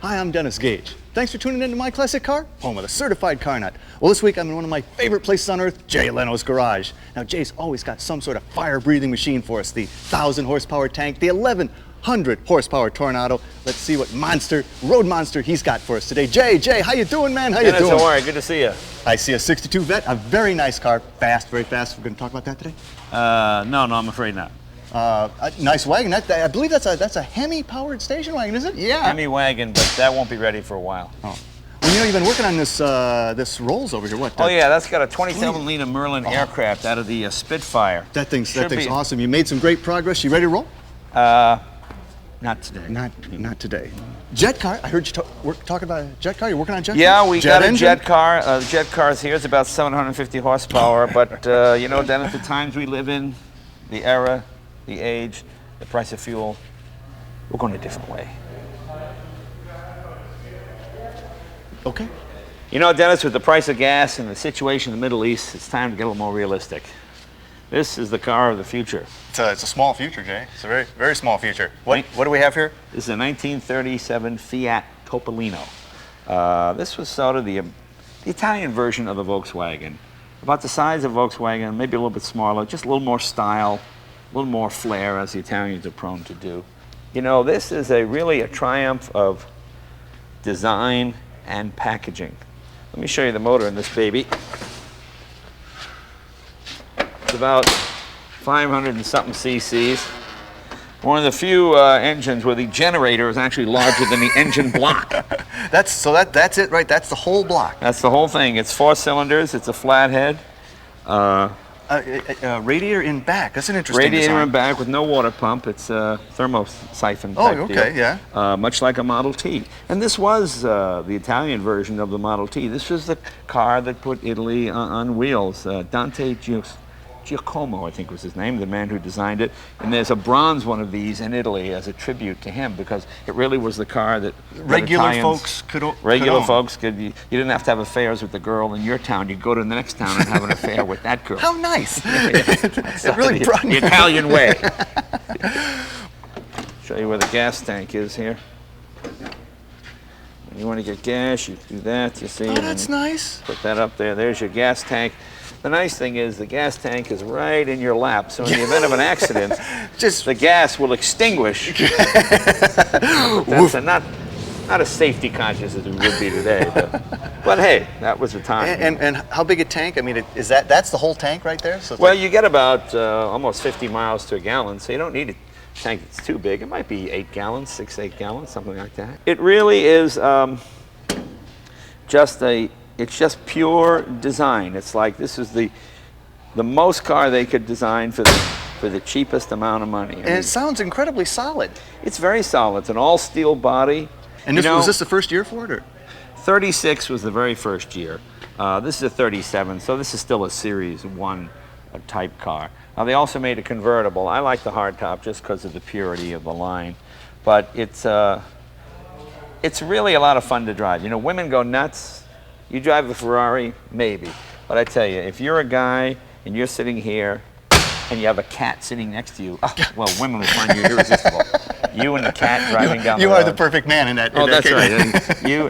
Hi, I'm Dennis Gage. Thanks for tuning in to My Classic Car, home of the certified car nut. Well, this week I'm in one of my favorite places on earth, Jay Leno's garage. Now, Jay's always got some sort of fire-breathing machine for us. The 1,000 horsepower tank, the 1,100 horsepower Tornado. Let's see what road monster he's got for us today. Jay, how you doing, man? How you doing? Dennis, how are you? Good to see you. I see a 62 Vet, a very nice car, fast, very fast. We're going to talk about that today? No, I'm afraid not. A nice wagon. I believe that's a Hemi-powered station wagon, is it? Yeah. Hemi wagon, but that won't be ready for a while. Oh. Well, you know, you've been working on this Rolls over here. What? Oh yeah, that's got a 27 Lena Merlin aircraft out of the Spitfire. That thing's awesome. You made some great progress. You ready to roll? Not today. Not today. Jet car. I heard you talk about a jet car. You're working on a jet car? Yeah, we got a engine? jet car. The jet car's here. It's about 750 horsepower. But you know, Dennis, the times we live in, the era, the age, the price of fuel, we're going a different way. Okay. You know, Dennis, with the price of gas and the situation in the Middle East, it's time to get a little more realistic. This is the car of the future. It's a small future, Jay. It's a very, very small future. What do we have here? This is a 1937 Fiat Topolino. This was sort of the Italian version of the Volkswagen. About the size of Volkswagen, maybe a little bit smaller, just a little more style, a little more flair, as the Italians are prone to do. You know, this is really a triumph of design and packaging. Let me show you the motor in this baby. It's about 500 and something cc's. One of the few engines where the generator is actually larger than the engine block. That's it, right? That's the whole block. That's the whole thing. It's 4 cylinders. It's a flathead. Radiator in back. That's an interesting Radiator design. in back with no water pump. It's a thermosiphon Oh, type okay, deal. yeah. Much like a Model T. And this was the Italian version of the Model T. This was the car that put Italy on wheels. Dante Giacomo, I think was his name, the man who designed it. And there's a bronze one of these in Italy as a tribute to him, because it really was the car that regular Italians, folks could own. folks could. You didn't have to have affairs with the girl in your town. You'd go to the next town and have an affair with that girl. How nice. It really brought the Italian way. Show you where the gas tank is here. When you want to get gas, you do that, you see. Oh, that's nice. Put that up there. There's your gas tank. The nice thing is the gas tank is right in your lap, so in the event of an accident, the gas will extinguish. That's not a safety conscious as it would be today, but hey, that was the time. And how big a tank? I mean, that's the whole tank right there? So well, you get about almost 50 miles to a gallon, so you don't need a tank that's too big. It might be 8 gallons, 6-8 gallons, something like that. It really is it's just pure design. It's like this is the most car they could design for the cheapest amount of money. And it sounds incredibly solid. It's very solid. It's an all steel body. And was this the first year for it, or? 36 was the very first year. This is a 37, so this is still a Series 1 type car. Now they also made a convertible. I like the hardtop just because of the purity of the line, but it's really a lot of fun to drive. You know, women go nuts. You drive a Ferrari, maybe. But I tell you, if you're a guy and you're sitting here and you have a cat sitting next to you, well, women will find you irresistible. You and the cat driving down the road. You are the perfect man in that. Oh, that's right.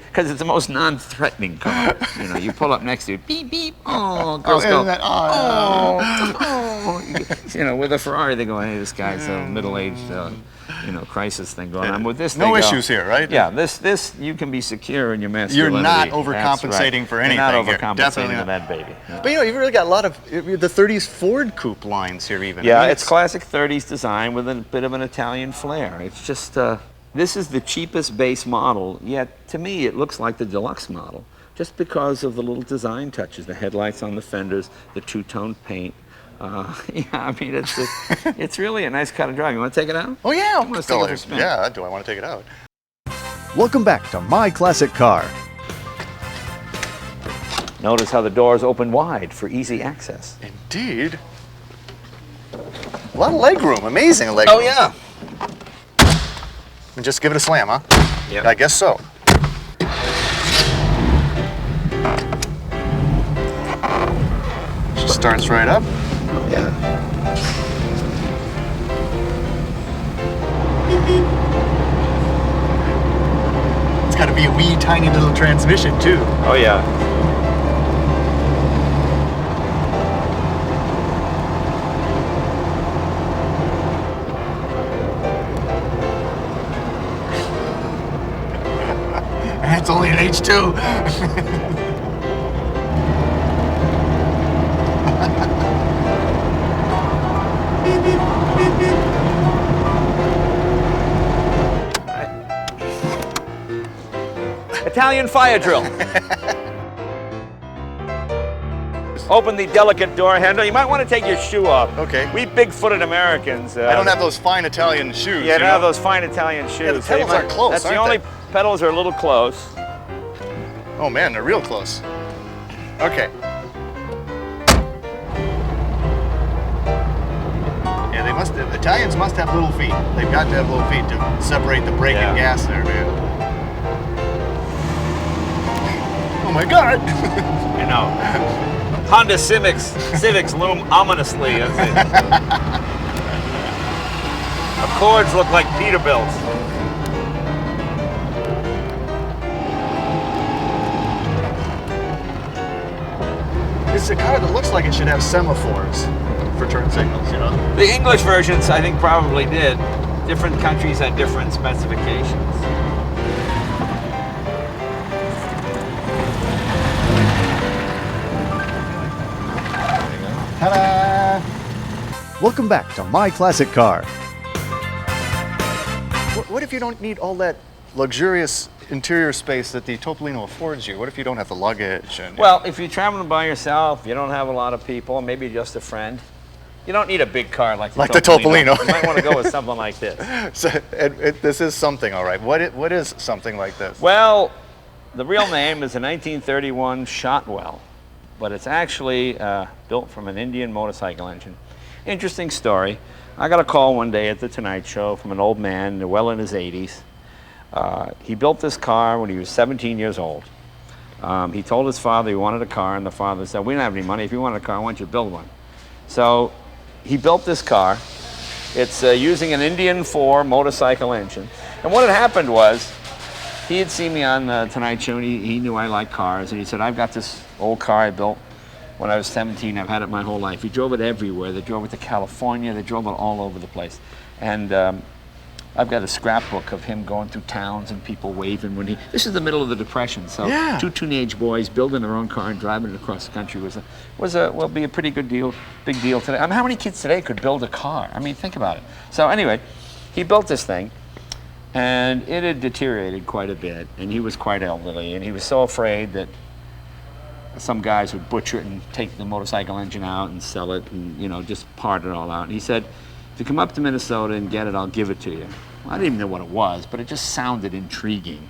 Because it's the most non-threatening car. You know, you pull up next to you, beep, beep, oh, girls go, oh. You know, with a Ferrari, they go, hey, this guy's a middle-aged, crisis thing going on. With this, no issues here, right? Yeah, this you can be secure in your masculinity. You're not overcompensating for anything. You're not here. overcompensating Definitely for that baby. Yeah. But you know, you've really got a lot of the 30s Ford coupe lines here, even. Yeah, I mean, it's classic 30s design with a bit of an Italian flair. It's just this is the cheapest base model, yet to me it looks like the deluxe model, just because of the little design touches, the headlights on the fenders, the two-tone paint. Yeah, I mean, it's really a nice car to drive. You want to take it out? Oh, yeah. Let's take it for a spin. Yeah, do I want to take it out? Welcome back to My Classic Car. Notice how the doors open wide for easy access. Indeed. A lot of leg room. Amazing leg room. Oh, yeah. And just give it a slam, huh? Yeah. I guess so. Just starts right up. Yeah. It's got got to be a wee tiny little transmission too. Oh yeah. That's only an H2. Italian fire drill. Open the delicate door handle. You might want to take your shoe off. Okay. We big-footed Americans. I don't have those fine Italian shoes. Yeah, I don't have those fine Italian shoes. Yeah, the pedals are close, That's the aren't only they? pedals are a little close. Oh man, they're real close. Okay. Yeah, the Italians must have little feet. They've got to have little feet to separate the brake and gas there, man. Oh my God! I know. Honda Civics loom ominously. As it. Accords look like Peterbilts. It's a car that looks like it should have semaphores for turn signals, you know? The English versions, I think, probably did. Different countries had different specifications. Ta-da! Welcome back to My Classic Car. What if you don't need all that luxurious interior space that the Topolino affords you? What if you don't have the luggage? And, Well, if you're traveling by yourself, you don't have a lot of people, maybe just a friend, you don't need a big car like the Topolino. You might want to go with something like this. So, this is something, all right. What is something like this? Well, the real name is a 1931 Shotwell, but it's actually built from an Indian motorcycle engine. Interesting story. I got a call one day at the Tonight Show from an old man, well in his 80s. He built this car when he was 17 years old. He told his father he wanted a car, and the father said, "We don't have any money. If you want a car, I want you to build one." So he built this car. It's using an Indian 4 motorcycle engine. And what had happened was, he had seen me on the Tonight Show, and he knew I liked cars, and he said, "I've got this old car I built when I was 17. I've had it my whole life." He drove it everywhere. They drove it to California. They drove it all over the place. And I've got a scrapbook of him going through towns and people waving when he. This is the middle of the Depression, so Yeah. two teenage boys building their own car and driving it across the country will be a pretty good deal, big deal today. I mean, how many kids today could build a car? I mean, think about it. So anyway, he built this thing, and it had deteriorated quite a bit, and he was quite elderly, and he was so afraid that some guys would butcher it and take the motorcycle engine out and sell it and, you know, just part it all out. And he said, "If you come up to Minnesota and get it, I'll give it to you." Well, I didn't even know what it was, but it just sounded intriguing.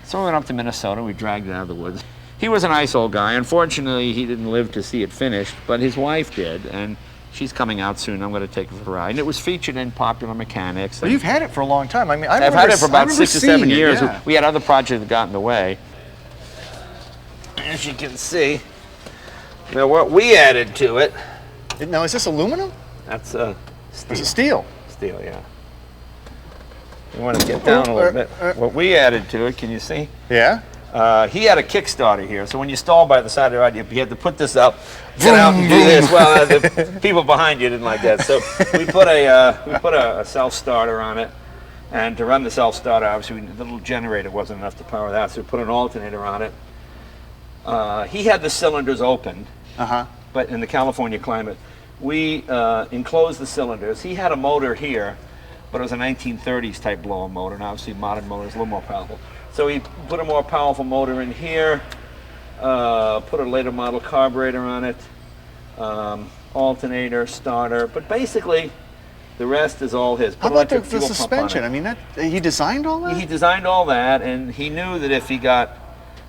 So we went up to Minnesota, we dragged it out of the woods. He was a nice old guy. Unfortunately, he didn't live to see it finished, but his wife did, and she's coming out soon. I'm going to take her for a ride. And it was featured in Popular Mechanics. Well, you've had it for a long time. I mean, I've had it for about 6 or 7 years. Yeah. We had other projects that got in the way. As you can see, now what we added to it, Now, is this aluminum? that's Or steel. is it steel? Steel, yeah. You want to get down a little bit. What we added to it, can you see? Yeah. He had a Kickstarter here, so when you stall by the side of the ride, you had to put this up, get out and do this. Well, the people behind you didn't like that, so we put a self-starter on it, and to run the self-starter, obviously the little generator wasn't enough to power that, so we put an alternator on it. He had the cylinders open, but in the California climate, we enclosed the cylinders. He had a motor here, but it was a 1930s type blower motor, and obviously modern motor is a little more powerful. So he put a more powerful motor in here, put a later model carburetor on it, alternator, starter, but basically the rest is all his. How about the suspension? I mean, he designed all that? He designed all that, and he knew that if he got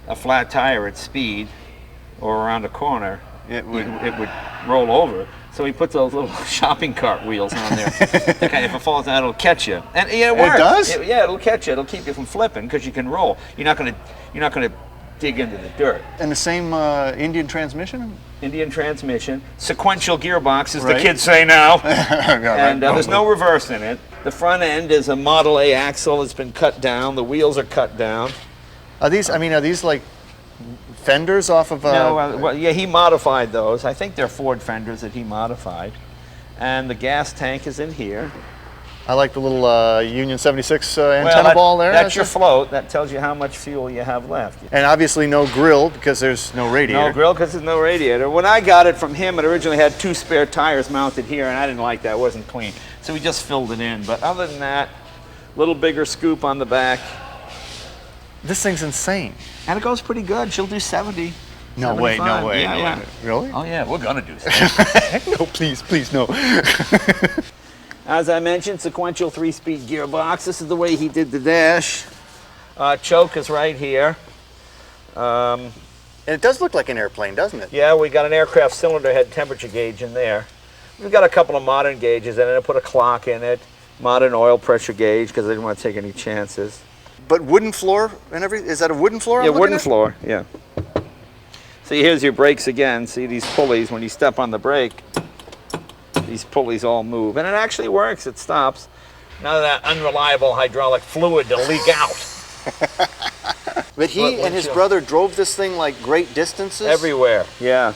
a flat tire at speed or around a corner, it would roll over. So he puts those little shopping cart wheels on there. Okay, if it falls down, it'll catch you. And yeah, it works. It does? Yeah, it'll catch you. It'll keep you from flipping because you can roll. You're not gonna dig into the dirt. And the same Indian transmission? Indian transmission, sequential gearbox, as Right. the kids say now. Yeah, And there's no reverse in it. The front end is a Model A axle. It's been cut down. The wheels are cut down. Are these? I mean, are these like fenders off of? No, well, yeah, he modified those. I think they're Ford fenders that he modified. And the gas tank is in here. I like the little Union 76 antenna ball there. That's your float. That tells you how much fuel you have left. And obviously no grill because there's no radiator. No grill because there's no radiator. When I got it from him, it originally had 2 spare tires mounted here, and I didn't like that. It wasn't clean. So we just filled it in. But other than that, little bigger scoop on the back. This thing's insane. And it goes pretty good. She'll do 70. No way, no way. Yeah, no yeah. way. Really? Oh, yeah, we're going to do 70. No, please, no. As I mentioned, sequential 3-speed gearbox. This is the way he did the dash. Choke is right here. And it does look like an airplane, doesn't it? Yeah, we got an aircraft cylinder head temperature gauge in there. We've got a couple of modern gauges in it. I put a clock in it. Modern oil pressure gauge because I didn't want to take any chances. But wooden floor and everything? Is that a wooden floor? Yeah, wooden floor, yeah. See, here's your brakes again. See these pulleys, when you step on the brake, these pulleys all move. And it actually works, it stops. None of that unreliable hydraulic fluid to leak out. But he and his brother drove this thing like great distances? Everywhere, yeah.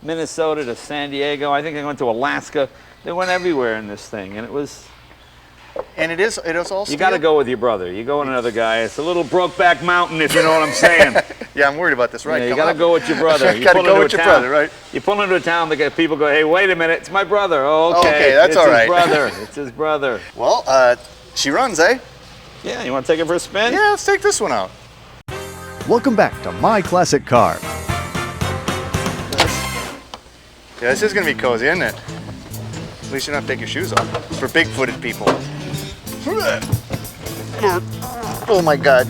Minnesota to San Diego, I think they went to Alaska. They went everywhere in this thing, and it was... And it is all steel? You got to go with your brother. You go with another guy. It's a little Brokeback Mountain, if you know what I'm saying. Yeah, I'm worried about this, right? Yeah, you got to go with your brother. You got to go with your brother, right? You pull into a town, people go, hey, wait a minute, it's my brother. Oh, okay. Okay, that's all right. It's his brother. It's his brother. Well, she runs, eh? Yeah, you want to take it for a spin? Yeah, let's take this one out. Welcome back to My Classic Car. Yeah, this is going to be cozy, isn't it? At least you don't have to take your shoes off. For big-footed people. Oh my God.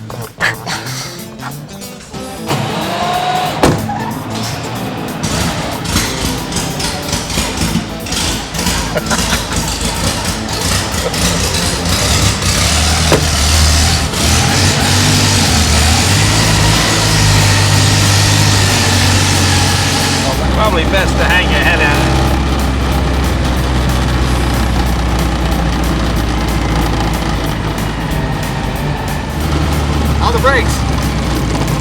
Probably best to hang your head out. How are the brakes?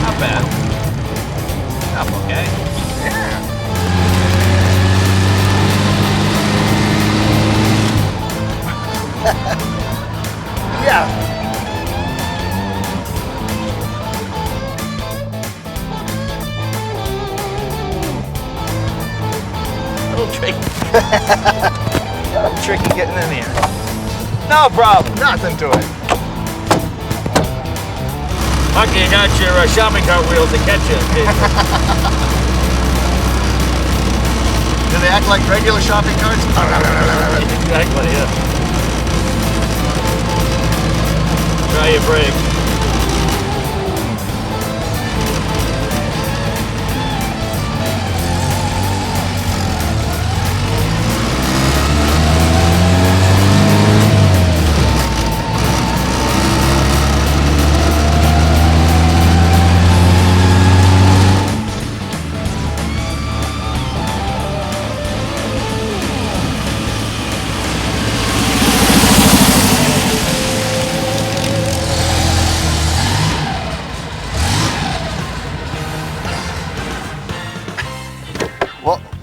Not bad. Up okay. Yeah. A little tricky. A little tricky getting in here. No problem. Nothing to it. Lucky you got your shopping cart wheels to catch you. Do they act like regular shopping carts? Exactly, yeah. Try your brakes.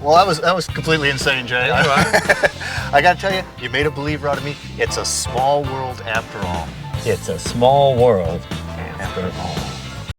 Well, that was completely insane, Jay. I gotta tell you, you made a believer out of me. It's a small world after all. It's a small world after all.